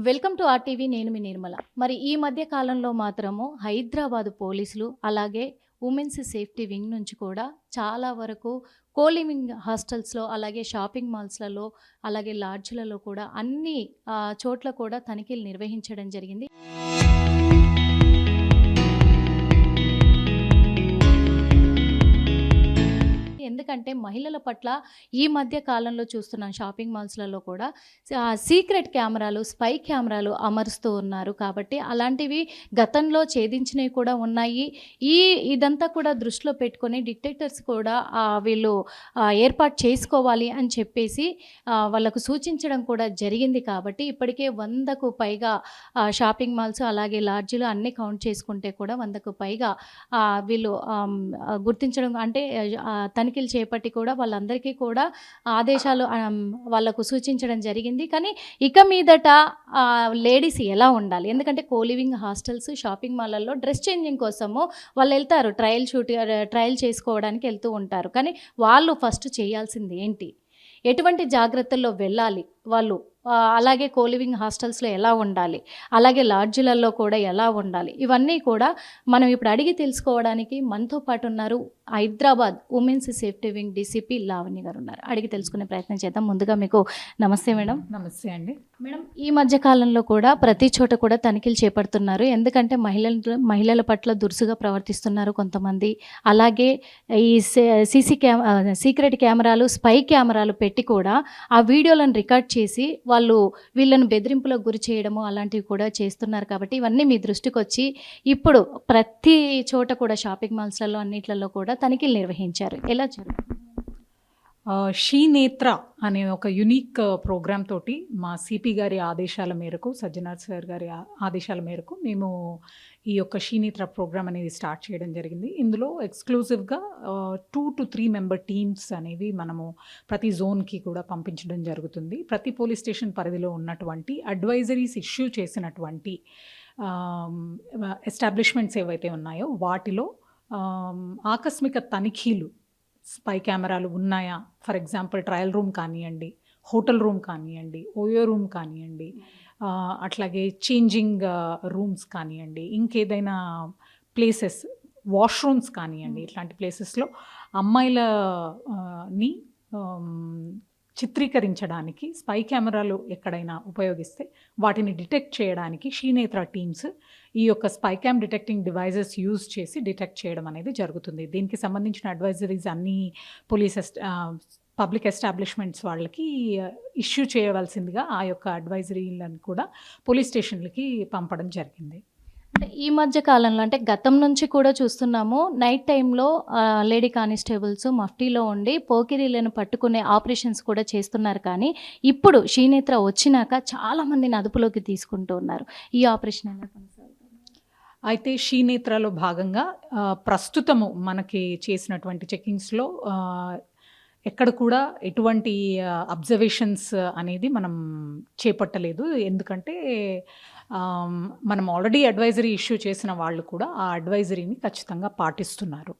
Welcome to RTV. నేను మీ నిర్మల. మరి ఈ మధ్య కాలంలో మాత్రము హైదరాబాద్ పోలీసులు అలాగే ఉమెన్స్ సేఫ్టీ వింగ్ నుంచి కూడా చాలా వరకు కోలివింగ్ హాస్టల్స్లో అలాగే షాపింగ్ మాల్స్లలో అలాగే లాడ్జ్లలో కూడా అన్ని చోట్ల కూడా తనిఖీలు నిర్వహించడం జరిగింది. ఎందుకంటే మహిళల పట్ల ఈ మధ్య కాలంలో చూస్తున్నాం షాపింగ్ మాల్స్లలో కూడా సీక్రెట్ కెమెరాలు, స్పై కెమెరాలు అమరుస్తూ ఉన్నారు. కాబట్టి అలాంటివి గతంలో ఛేదించినవి కూడా ఉన్నాయి. ఇదంతా కూడా దృష్టిలో పెట్టుకొని డిటెక్టర్స్ కూడా వీళ్ళు ఏర్పాటు చేసుకోవాలి అని చెప్పేసి వాళ్ళకు సూచించడం కూడా జరిగింది. కాబట్టి ఇప్పటికే 100కు పైగా షాపింగ్ మాల్స్ అలాగే లాడ్జీలు అన్నీ కౌంట్ చేసుకుంటే కూడా 100కు పైగా వీళ్ళు గుర్తించడం అంటే తనిఖీలు చేపట్టి కూడా వాళ్ళందరికీ కూడా ఆదేశాలు వాళ్ళకు సూచించడం జరిగింది. కానీ ఇక మీదట లేడీస్ ఎలా ఉండాలి, ఎందుకంటే కోలివింగ్ హాస్టల్స్, షాపింగ్ మాల్లలో డ్రెస్ చేంజింగ్ కోసము వాళ్ళు వెళ్తారు, ట్రయల్ చేసుకోవడానికి వెళ్తూ ఉంటారు. కానీ వాళ్ళు ఫస్ట్ చేయాల్సింది ఏంటి, ఎటువంటి జాగ్రత్తల్లో వెళ్ళాలి వాళ్ళు, అలాగే కోలివింగ్ హాస్టల్స్లో ఎలా ఉండాలి, అలాగే లాడ్జీలలో కూడా ఎలా ఉండాలి, ఇవన్నీ కూడా మనం ఇప్పుడు అడిగి తెలుసుకోవడానికి మనతో పాటు ఉన్నారు Hyderabad women's safety wing DCP Lavanya గారు ఉన్నారు. అడిగి తెలుసుకునే ప్రయత్నం చేద్దాం. ముందుగా మీకు నమస్తే మేడం. నమస్తే అండి. మేడం, ఈ మధ్య కాలంలో కూడా ప్రతి చోట కూడా తనిఖీలు చేపడుతున్నారు. ఎందుకంటే మహిళల పట్ల దురుసుగా ప్రవర్తిస్తున్నారు కొంతమంది. అలాగే ఈ సీక్రెట్ కెమెరాలు, స్పై కెమెరాలు పెట్టి కూడా ఆ వీడియోలను రికార్డ్ చేసి వాళ్ళు వీళ్ళను బెదిరింపులకు గురి చేయడము అలాంటివి కూడా చేస్తున్నారు. కాబట్టి ఇవన్నీ మీ దృష్టికి వచ్చి ఇప్పుడు ప్రతి చోట కూడా షాపింగ్ మాల్స్లలో అన్నిట్లలో కూడా తనిఖీలు నిర్వహించారు. ఎలా జరుగుతుంది? షీ నేత్ర అనే ఒక యునిక్ ప్రోగ్రామ్ తోటి మా సిపి గారి ఆదేశాల మేరకు, సజ్జనార్ సార్ గారి ఆదేశాల మేరకు మేము ఈ యొక్క షీ నేత్ర ప్రోగ్రామ్ అనేది స్టార్ట్ చేయడం జరిగింది. ఇందులో ఎక్స్క్లూజివ్గా 2 to 3 మెంబర్ టీమ్స్ అనేవి మనము ప్రతి జోన్కి కూడా పంపించడం జరుగుతుంది. ప్రతి పోలీస్ స్టేషన్ పరిధిలో ఉన్నటువంటి అడ్వైజరీస్ ఇష్యూ చేసినటువంటి ఎస్టాబ్లిష్మెంట్స్ ఏవైతే ఉన్నాయో వాటిలో ఆకస్మిక తనిఖీలు, స్పై కెమెరాలు ఉన్నాయా, ఫర్ ఎగ్జాంపుల్ ట్రయల్ రూమ్ కానివ్వండి, హోటల్ రూమ్ కానివ్వండి, ఓయో రూమ్ కానివ్వండి, అట్లాగే చేంజింగ్ రూమ్స్ కానివ్వండి, ఇంకేదైనా ప్లేసెస్, వాష్రూమ్స్ కానివ్వండి, ఇట్లాంటి ప్లేసెస్లో అమ్మాయిలని చిత్రీకరించడానికి స్పై కెమెరాలు ఎక్కడైనా ఉపయోగిస్తే వాటిని డిటెక్ట్ చేయడానికి షీనేత్ర టీమ్స్ ఈ యొక్క spy cam detecting devices use చేసి డిటెక్ట్ చేయడం అనేది జరుగుతుంది. దీనికి సంబంధించిన అడ్వైజరీస్ అన్ని పబ్లిక్ ఎస్టాబ్లిష్మెంట్స్ వాళ్ళకి ఇష్యూ చేయవలసిందిగా ఆ యొక్క అడ్వైజరీలను కూడా పోలీస్ స్టేషన్లకి పంపడం జరిగింది. అంటే ఈ మధ్య కాలంలో, అంటే గతం నుంచి కూడా చూస్తున్నాము, నైట్ టైంలో లేడీ కానిస్టేబుల్స్ మఫ్టీలో ఉండి పోకిరీలను పట్టుకునే ఆపరేషన్స్ కూడా చేస్తున్నారు. కానీ ఇప్పుడు షీనేత్ర వచ్చినాక చాలామందిని అదుపులోకి తీసుకుంటూ ఉన్నారు. ఈ ఆపరేషన్ ఎలా కొనసాగుతుంది? అయితే షీనేత్రలో భాగంగా ప్రస్తుతము మనకి చేసినటువంటి చెక్కింగ్స్లో ఎక్కడ కూడా ఎటువంటి అబ్జర్వేషన్స్ అనేది మనం చేపట్టలేదు. ఎందుకంటే మనం ఆల్రెడీ అడ్వైజరీ ఇష్యూ చేసిన వాళ్ళు కూడా ఆ అడ్వైజరీని ఖచ్చితంగా పాటిస్తున్నారు.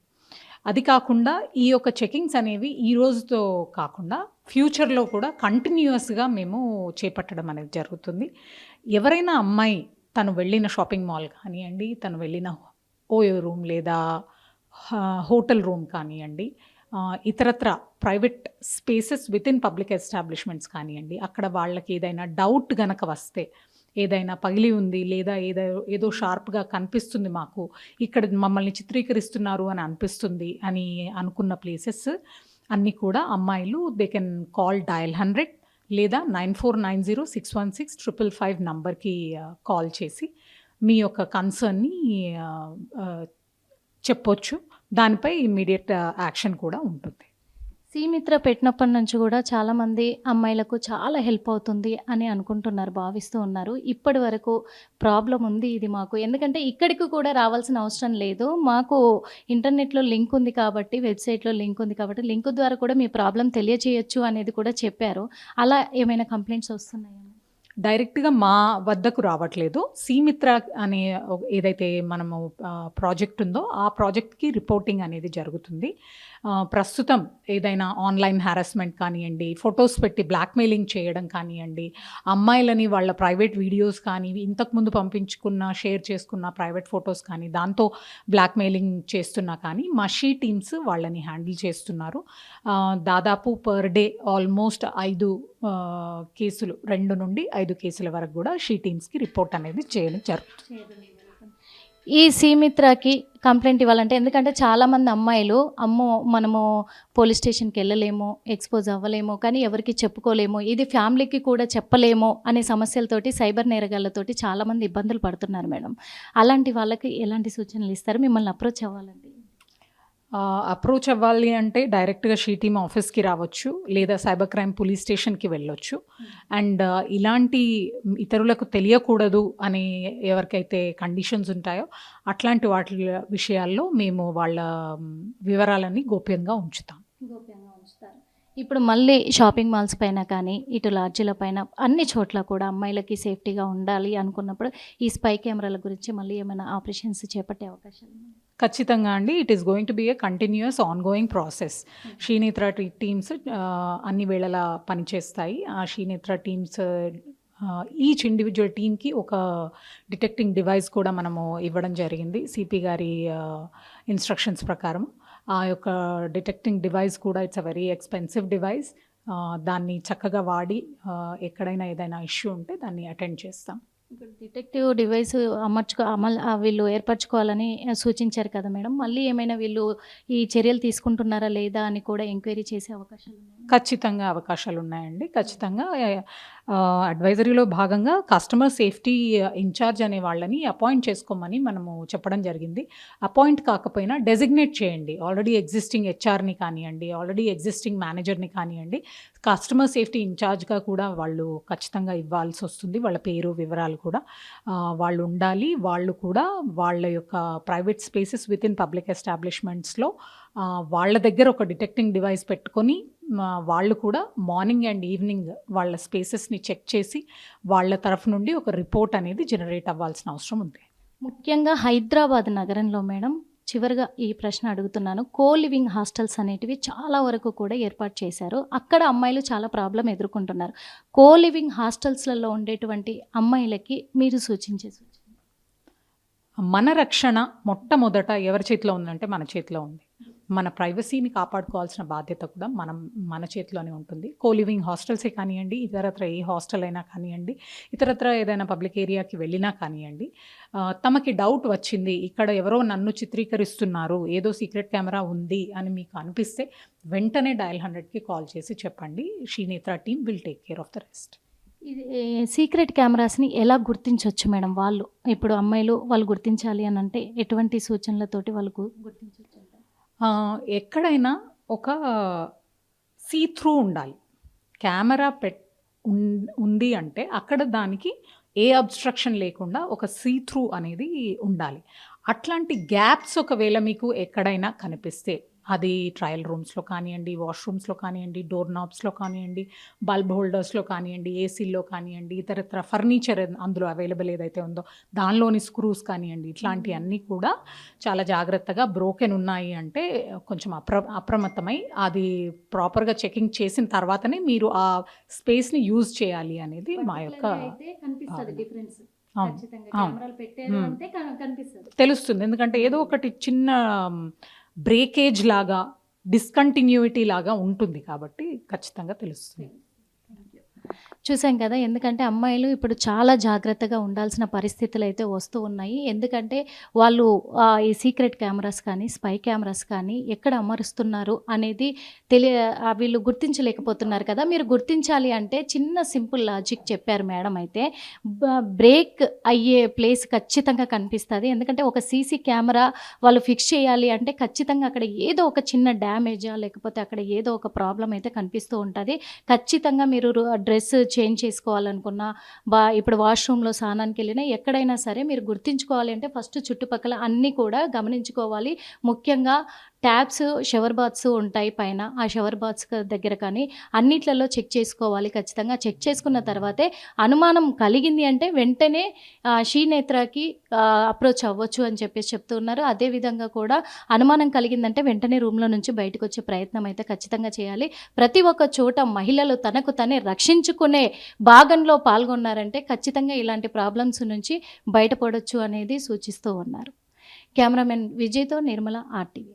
అది కాకుండా ఈ యొక్క చెకింగ్స్ అనేవి ఈ రోజుతో కాకుండా ఫ్యూచర్లో కూడా కంటిన్యూస్గా మేము చేపట్టడం అనేది జరుగుతుంది. ఎవరైనా అమ్మాయి తను వెళ్ళిన షాపింగ్ మాల్ కానివ్వండి, తను వెళ్ళిన ఓయో రూమ్ లేదా హోటల్ రూమ్ కానివ్వండి, ఇతరత్ర private spaces with in public establishments కానివ్వండి, అక్కడ వాళ్ళకి ఏదైనా డౌట్ గనక వస్తే, ఏదైనా పగిలి ఉంది లేదా ఏదో షార్ప్గా కనిపిస్తుంది, మాకు ఇక్కడ మమ్మల్ని చిత్రీకరిస్తున్నారు అని అనిపిస్తుంది అని అనుకున్న ప్లేసెస్ అన్నీ కూడా అమ్మాయిలు దే కెన్ కాల్ డయల్ 100 లేదా 9490616555 నంబర్కి కాల్ చేసి మీ యొక్క కన్సర్న్ని చెప్పొచ్చు. దానిపై ఇమ్మీడియట్ యాక్షన్ కూడా ఉంటుంది. సీమిత్ర పెట్టినప్పటి నుంచి కూడా చాలామంది అమ్మాయిలకు చాలా హెల్ప్ అవుతుంది అని అనుకుంటున్నారు, భావిస్తూ ఉన్నారు. ఇప్పటి వరకు ప్రాబ్లం ఉంది ఇది మాకు, ఎందుకంటే ఇక్కడికి కూడా రావాల్సిన అవసరం లేదు, మాకు ఇంటర్నెట్లో లింక్ ఉంది కాబట్టి, వెబ్సైట్లో లింక్ ఉంది కాబట్టి లింక్ ద్వారా కూడా మీ ప్రాబ్లం తెలియజేయచ్చు అనేది కూడా చెప్పారు. అలా ఏమైనా కంప్లైంట్స్ వస్తున్నాయా? డైరెక్ట్‌గా మా వద్దకు రావట్లేదు. సీమిత్ర అనే ఏదైతే మనము ప్రాజెక్ట్ ఉందో, ఆ ప్రాజెక్ట్‌కి రిపోర్టింగ్ అనేది జరుగుతుంది. ప్రస్తుతం ఏదైనా ఆన్‌లైన్ హారాస్మెంట్ కానియండి, ఫోటోస్ పెట్టి బ్లాక్‌మెయిలింగ్ చేయడం కానియండి, అమ్మాయిలని వాళ్ళ ప్రైవేట్ వీడియోస్ కానీ, ఇంతకుముందు షేర్ చేసుకున్న ప్రైవేట్ ఫోటోస్ కానీ, దాంతో బ్లాక్‌మెయిలింగ్ చేస్తున్నా కానీ, మా షీ టీమ్స్ వాళ్ళని హ్యాండిల్ చేస్తున్నారు. దాదాపు పర్ డే ఆల్మోస్ట్ 5 కేసులు 2 నుండి 5 కేసుల వరకు కూడా షీ టీమ్స్‌కి రిపోర్ట్ అనేది చేయడం జరుగుతుంది. ఈ సీమిత్రకి కంప్లెయింట్ ఇవ్వాలంటే, ఎందుకంటే చాలామంది అమ్మాయిలు అమ్మో మనము పోలీస్ స్టేషన్కి వెళ్ళలేము, ఎక్స్పోజ్ అవ్వలేము, కానీ ఎవరికి చెప్పుకోలేము, ఇది ఫ్యామిలీకి కూడా చెప్పలేము అనే సమస్యలతోటి సైబర్ నేరగాళ్ళతోటి చాలామంది ఇబ్బందులు పడుతున్నారు మేడం. అలాంటి వాళ్ళకి ఎలాంటి సూచనలు ఇస్తారు? మిమ్మల్ని అప్రోచ్ అవ్వాలండి. అప్రోచ్ అవ్వాలి అంటే డైరెక్ట్‌గా షీ టీమ్ ఆఫీస్‌కి రావచ్చు, లేదా సైబర్ క్రైమ్ పోలీస్ స్టేషన్‌కి వెళ్ళొచ్చు. అండ్ ఇలాంటి ఇతరులకు తెలియకూడదు అనే ఎవరికైతే కండిషన్స్ ఉంటాయో, అట్లాంటి వాటి విషయాల్లో మేము వాళ్ళ వివరాలన్నీ గోప్యంగా ఉంచుతాం. గోప్యంగా ఉంచుతారు. ఇప్పుడు మళ్ళీ షాపింగ్ మాల్స్ పైన కానీ, ఇటు లాడ్జీల పైన అన్ని చోట్ల కూడా అమ్మాయిలకి సేఫ్టీగా ఉండాలి అనుకున్నప్పుడు ఈ స్పై కెమెరాల గురించి మళ్ళీ ఏమైనా ఆపరేషన్స్ చేపట్టే అవకాశాలు ఉన్నాయా? ఖచ్చితంగా అండి. It is going to be a continuous ongoing process. Sheenetra teams అన్ని వేళలా పనిచేస్తాయి. ఆ షీనేత్ర టీమ్స్ ఈచ్ ఇండివిడ్యువల్ టీమ్‌కి ఒక డిటెక్టింగ్ డివైస్ కూడా మనము ఇవ్వడం జరిగింది. సిపి గారి ఇన్‌స్ట్రక్షన్స్ ప్రకారం. ఆ యొక్క డిటెక్టింగ్ డివైస్ కూడా it's a very expensive device. దాన్ని చక్కగా వాడి ఎక్కడైనా ఏదైనా ఇష్యూ ఉంటే దాన్ని అటెండ్ చేస్తాం. ఇప్పుడు డిటెక్టివ్ డివైస్ వీళ్ళు ఏర్పరచుకోవాలని సూచించారు కదా మేడం. మళ్ళీ ఏమైనా వీళ్ళు ఈ చర్యలు తీసుకుంటున్నారా లేదా అని కూడా ఎంక్వైరీ చేసే అవకాశాలు ఉన్నాయా? ఖచ్చితంగా అవకాశాలున్నాయండి. ఖచ్చితంగా అడ్వైజరీలో భాగంగా కస్టమర్ సేఫ్టీ ఇన్‌చార్జ్ అనే వాళ్ళని అపాయింట్ చేసుకోమని మనము చెప్పడం జరిగింది. అపాయింట్ కాకపోయినా డెసిగ్నేట్ చేయండి. ఆల్రెడీ ఎగ్జిస్టింగ్ హెచ్ఆర్‌ని కానియండి, ఆల్రెడీ ఎగ్జిస్టింగ్ మేనేజర్‌ని కానియండి, కస్టమర్ సేఫ్టీ ఇన్‌చార్జ్‌గా కూడా వాళ్ళు ఖచ్చితంగా ఇవ్వాల్సొస్తుంది. వాళ్ళ పేరు, వివరాలు కూడా వాళ్ళు ఉండాలి. వాళ్ళు కూడా వాళ్ళ యొక్క ప్రైవేట్ స్పేసెస్ వితిన్ పబ్లిక్ ఎస్టాబ్లిష్మెంట్స్‌లో వాళ్ళ దగ్గర ఒక డిటెక్టింగ్ డివైస్ పెట్టుకొని వాళ్ళు కూడా మార్నింగ్ అండ్ ఈవినింగ్ వాళ్ళ స్పేసెస్‌ని చెక్ చేసి వాళ్ళ తరఫు నుండి ఒక రిపోర్ట్ అనేది జనరేట్ అవ్వాల్సిన అవసరం ఉంది. ముఖ్యంగా హైదరాబాద్ నగరంలో మేడం, చివరిగా ఈ ప్రశ్న అడుగుతున్నాను. కో లివింగ్ హాస్టల్స్ అనేటివి చాలా వరకు కూడా ఏర్పాటు చేశారు. అక్కడ అమ్మాయిలు చాలా ప్రాబ్లం ఎదుర్కొంటున్నారు. కో లివింగ్ హాస్టల్స్‌లలో ఉండేటువంటి అమ్మాయిలకి మీరు సూచించే సూచన? మన రక్షణ మొట్టమొదట ఎవరి చేతిలో ఉందంటే మన చేతిలో ఉంది. మన ప్రైవసీని కాపాడుకోవాల్సిన బాధ్యత కూడా మన చేతిలోనే ఉంటుంది. కో లివింగ్ హాస్టల్సే కానియండి, ఇతరత్ర ఏ హాస్టల్ అయినా కానియండి, ఇతరత్ర ఏదైనా పబ్లిక్ ఏరియాకి వెళ్ళినా కానియండి, తమకి డౌట్ వచ్చింది, ఇక్కడ ఎవరో నన్ను చిత్రీకరిస్తున్నారు, ఏదో సీక్రెట్ కెమెరా ఉంది అని మీకు అనిపిస్తే వెంటనే డయల్ 100కి కాల్ చేసి చెప్పండి. Sheenetra team will take care of the rest. ఇది సీక్రెట్ కెమెరాస్‌ని ఎలా గుర్తించొచ్చు మేడం వాళ్ళు? ఇప్పుడు అమ్మాయిలు వాళ్ళు గుర్తించాలి అని అంటే ఎటువంటి సూచనలతోటి వాళ్ళు గుర్తించొచ్చు? ఎక్కడైనా ఒక సీ త్రూ ఉండాలి. కెమెరా ఉంది అంటే అక్కడ దానికి ఏ అబ్స్ట్రక్షన్ లేకుండా ఒక సీ త్రూ అనేది ఉండాలి. అట్లాంటి గ్యాప్స్ ఒకవేళ మీకు ఎక్కడైనా కనిపిస్తే, అది ట్రయల్ రూమ్స్‌లో కానియండి, వాష్‌రూమ్స్‌లో కానియండి, డోర్ నాబ్స్‌లో కానియండి, బల్బ్ హోల్డర్స్‌లో కానియండి, ఏసీల్లో కానియండి, ఇతరత్ర ఫర్నిచర్ అందులో అవైలబుల్ ఏదైతే ఉందో దానిలోని స్క్రూస్ కానియండి, ఇట్లాంటివన్నీ కూడా చాలా జాగ్రత్తగా బ్రోకెన్ ఉన్నాయి అంటే కొంచెం అప్రమత్తమై అది ప్రాపర్‌గా చెకింగ్ చేసిన తర్వాతనే మీరు ఆ స్పేస్‌ని యూజ్ చేయాలి అనేది మా యొక్క తెలుస్తుంది. ఎందుకంటే ఏదో ఒకటి చిన్న బ్రేకేజ్ లాగా, డిస్కంటిన్యూటీ లాగా ఉంటుంది కాబట్టి ఖచ్చితంగా తెలుస్తుంది. చూసాం కదా. ఎందుకంటే అమ్మాయిలు ఇప్పుడు చాలా జాగ్రత్తగా ఉండాల్సిన పరిస్థితులు అయితే వస్తూ ఉన్నాయి. ఎందుకంటే వాళ్ళు ఈ సీక్రెట్ కెమెరాస్ కానీ, స్పై కెమెరాస్ కానీ ఎక్కడ అమరుస్తున్నారు అనేది వీళ్ళు గుర్తించలేకపోతున్నారు కదా. మీరు గుర్తించాలి అంటే చిన్న సింపుల్ లాజిక్ చెప్పారు మేడం. అయితే బ్రేక్ అయ్యే ప్లేస్ ఖచ్చితంగా కనిపిస్తుంది. ఎందుకంటే ఒక సీసీ కెమెరా వాళ్ళు ఫిక్స్ చేయాలి అంటే ఖచ్చితంగా అక్కడ ఏదో ఒక చిన్న డ్యామేజా, లేకపోతే అక్కడ ఏదో ఒక ప్రాబ్లం అయితే కనిపిస్తూ ఉంటుంది. ఖచ్చితంగా మీరు డ్రెస్ చేంజ్ చేసుకోవాలనుకున్నా, ఇప్పుడు వాష్రూమ్లో స్నానానికి వెళ్ళినా ఎక్కడైనా సరే మీరు గుర్తించుకోవాలి అంటే ఫస్ట్ చుట్టుపక్కల అన్నీ కూడా గమనించుకోవాలి. ముఖ్యంగా ట్యాప్స్, షవర్ బాత్స్ ఉంటాయి పైన. ఆ షవర్ బాత్స్ దగ్గర కానీ అన్నిట్లలో చెక్ చేసుకోవాలి ఖచ్చితంగా. చెక్ చేసుకున్న తర్వాతే అనుమానం కలిగింది అంటే వెంటనే షీనేత్రకి అప్రోచ్ అవ్వచ్చు అని చెప్పేసి చెప్తూ ఉన్నారు. అదే విధంగా కూడా అనుమానం కలిగిందంటే వెంటనే రూమ్‌లో నుంచి బయటకొచ్చే ప్రయత్నం అయితే ఖచ్చితంగా చేయాలి. ప్రతి ఒక్క చోట మహిళలు తనకు తనే రక్షించుకునే భాగంలో పాల్గొన్నారంటే ఖచ్చితంగా ఇలాంటి ప్రాబ్లమ్స్ నుంచి బయటపడొచ్చు అనేది సూచిస్తూ ఉన్నారు. కెమెరామెన్ విజయ్‌తో నిర్మల ఆర్టీవీ.